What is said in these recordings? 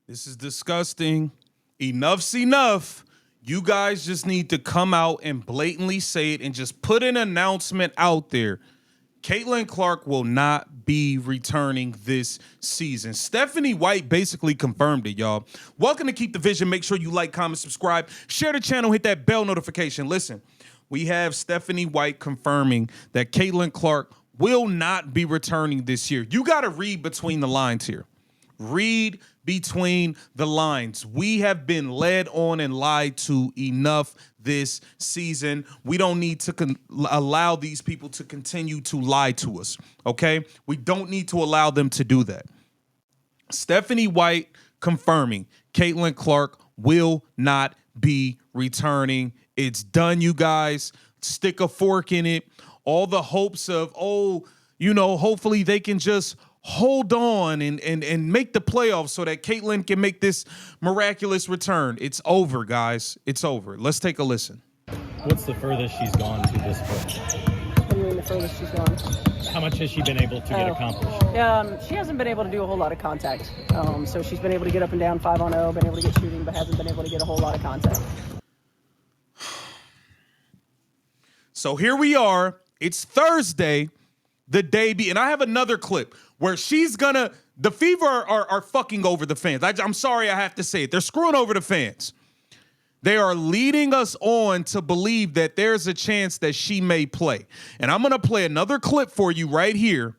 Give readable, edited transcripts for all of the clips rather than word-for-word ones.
This is disgusting. Enough's enough. You guys just need to come out and blatantly say it and just put an announcement out there. Caitlyn Clark will not be returning this season. Stephanie White basically confirmed it, y'all. Welcome to Keep the Vision. Make sure you like, comment, subscribe, share the channel, hit that bell notification. Listen, we have Stephanie White confirming that Caitlyn Clark will not be returning this year. You got to read between the lines here. Read between the lines. We have been led on and lied to enough this season. We don't need to allow these people to continue to lie to us, okay? We don't need to allow them to do that. Stephanie White confirming Caitlyn Clark will not be returning. It's done, you guys. Stick a fork in it. All the hopes of, hopefully they can just hold on and make the playoffs so that Caitlyn can make this miraculous return. It's over, guys. It's over. Let's take a listen. What's the furthest she's gone to this point? What do you mean the furthest she's gone? How much has she been able to get accomplished? She hasn't been able to do a whole lot of contact. So she's been able to get up and down 5-on-0, been able to get shooting, but hasn't been able to get a whole lot of contact. So here we are. It's Thursday, the day and I have another clip where the Fever are fucking over the fans. I'm sorry I have to say it. They're screwing over the fans. They are leading us on to believe that there's a chance that she may play. And I'm going to play another clip for you right here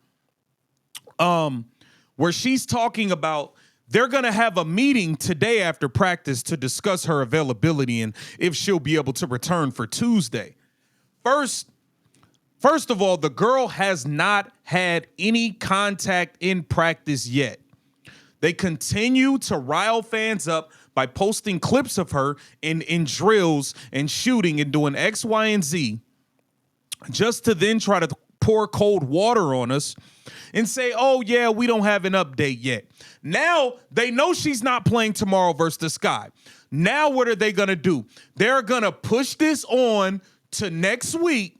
where she's talking about they're going to have a meeting today after practice to discuss her availability and if she'll be able to return for Tuesday. First of all, the girl has not had any contact in practice yet. They continue to rile fans up by posting clips of her in drills and shooting and doing X, Y, and Z just to then try to pour cold water on us and say, oh, yeah, we don't have an update yet. Now they know she's not playing tomorrow versus the Sky. Now what are they going to do? They're going to push this on to next week,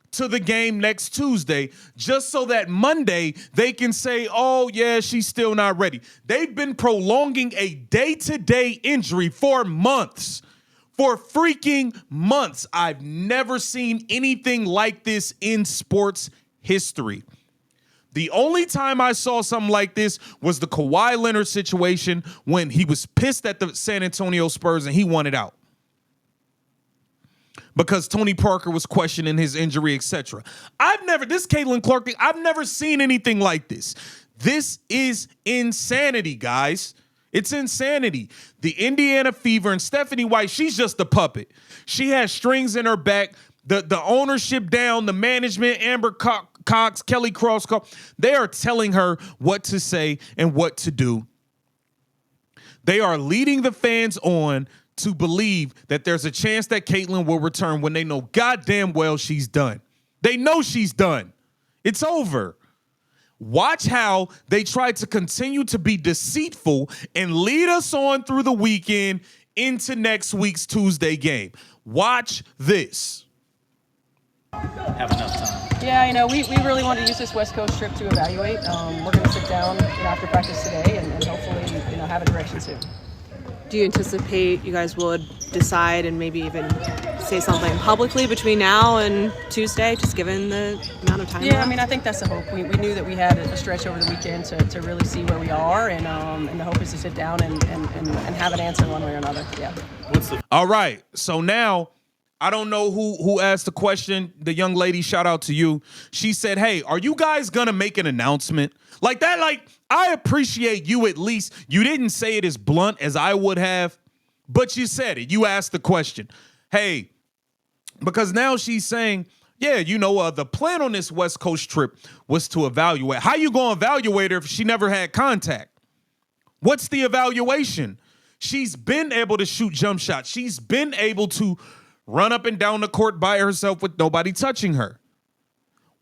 to the game next Tuesday, just so that Monday they can say, oh, yeah, she's still not ready. They've been prolonging a day-to-day injury for months. For freaking months. I've never seen anything like this in sports history. The only time I saw something like this was the Kawhi Leonard situation when he was pissed at the San Antonio Spurs and he wanted out because Tony Parker was questioning his injury, etc. This Caitlyn Clark thing, I've never seen anything like this. This is insanity, guys. It's insanity. The Indiana Fever and Stephanie White, she's just a puppet. She has strings in her back. The ownership down, the management, Amber Cox, Kelly Crossco, they are telling her what to say and what to do. They are leading the fans on to believe that there's a chance that Caitlyn will return when they know goddamn well she's done. They know she's done. It's over. Watch how they try to continue to be deceitful and lead us on through the weekend into next week's Tuesday game. Watch this. Have enough time. Yeah, we really want to use this West Coast trip to evaluate. We're going to sit down after practice today and hopefully, have a direction soon. Do you anticipate you guys would decide and maybe even say something publicly between now and Tuesday, just given the amount of time? Yeah, I think that's the hope. We knew that we had a stretch over the weekend to really see where we are, and the hope is to sit down and have an answer one way or another. Yeah. All right, so now I don't know who asked the question. The young lady, shout out to you. She said, hey, are you guys going to make an announcement? Like that, I appreciate you at least. You didn't say it as blunt as I would have, but you said it. You asked the question. Hey, because now she's saying, yeah, the plan on this West Coast trip was to evaluate. How you going to evaluate her if she never had contact? What's the evaluation? She's been able to shoot jump shots. She's been able to run up and down the court by herself with nobody touching her.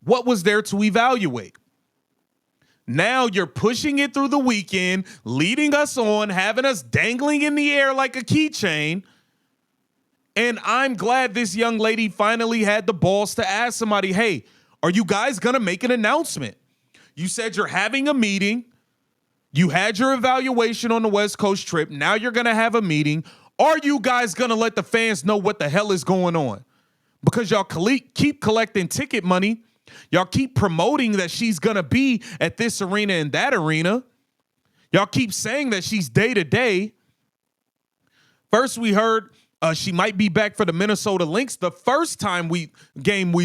What was there to evaluate? Now you're pushing it through the weekend, leading us on, having us dangling in the air like a keychain. And I'm glad this young lady finally had the balls to ask somebody, hey, are you guys going to make an announcement? You said you're having a meeting. You had your evaluation on the West Coast trip. Now you're going to have a meeting. Are you guys going to let the fans know what the hell is going on? Because y'all keep collecting ticket money. Y'all keep promoting that she's going to be at this arena and that arena. Y'all keep saying that she's day to day. First, we heard she might be back for the Minnesota Lynx the first time we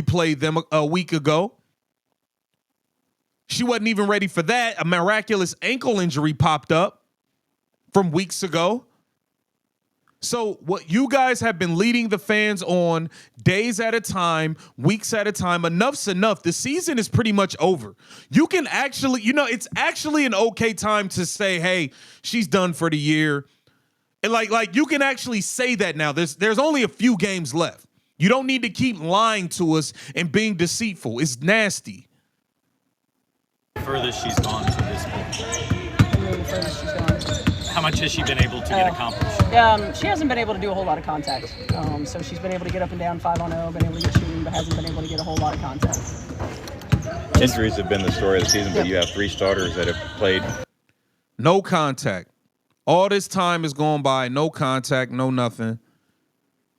played them a week ago. She wasn't even ready for that. A miraculous ankle injury popped up from weeks ago. So what you guys have been leading the fans on days at a time, weeks at a time, enough's enough. The season is pretty much over. You can actually, it's actually an okay time to say, hey, she's done for the year. And like you can actually say that now. There's only a few games left. You don't need to keep lying to us and being deceitful. It's nasty. Furthest she's gone to this point. The furthest she's gone. How much has she been able to get accomplished? She hasn't been able to do a whole lot of contact. So she's been able to get up and down 5-on-0, been able to get shooting, but hasn't been able to get a whole lot of contact. Injuries have been the story of the season, but you have 3 starters that have played. No contact. All this time is going by. No contact, no nothing.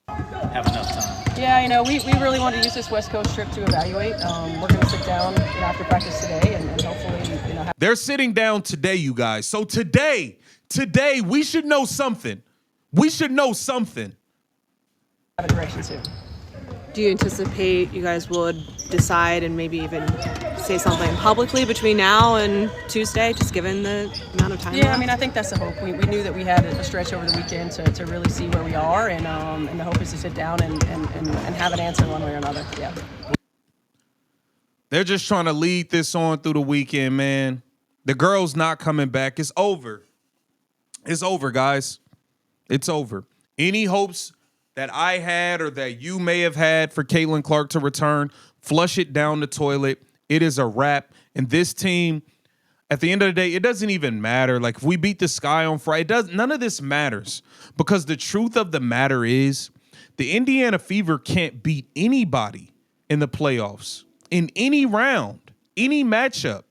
Have enough time. Yeah, we really want to use this West Coast trip to evaluate. We're going to sit down after practice today and hopefully, They're sitting down today, you guys. So today, we should know something. We should know something. have a direction soon. Do you anticipate you guys would decide and maybe even say something publicly between now and Tuesday, just given the amount of time? Yeah, left? I mean, I think that's the hope. We knew that we had a stretch over the weekend to really see where we are, and the hope is to sit down and have an answer one way or another. Yeah. They're just trying to lead this on through the weekend, man. The girl's not coming back. It's over. It's over, guys. It's over. Any hopes that I had or that you may have had for Caitlyn Clark to return, flush it down the toilet. It is a wrap. And this team, at the end of the day, it doesn't even matter. Like, if we beat the Sky on Friday, none of this matters. Because the truth of the matter is, the Indiana Fever can't beat anybody in the playoffs, in any round, any matchup.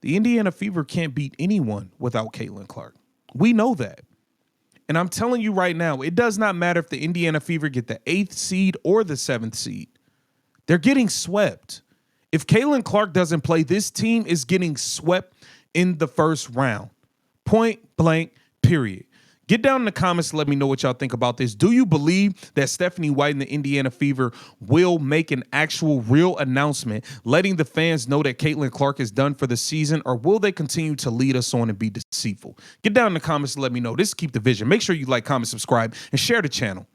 The Indiana Fever can't beat anyone without Caitlyn Clark. We know that. And I'm telling you right now, it does not matter if the Indiana Fever get the 8th seed or the 7th seed. They're getting swept. If Caitlyn Clark doesn't play, this team is getting swept in the first round. Point blank, period. Get down in the comments and let me know what y'all think about this. Do you believe that Stephanie White and the Indiana Fever will make an actual real announcement letting the fans know that Caitlyn Clark is done for the season, or will they continue to lead us on and be deceitful? Get down in the comments and let me know. This is Keep the Vision. Make sure you like, comment, subscribe, and share the channel.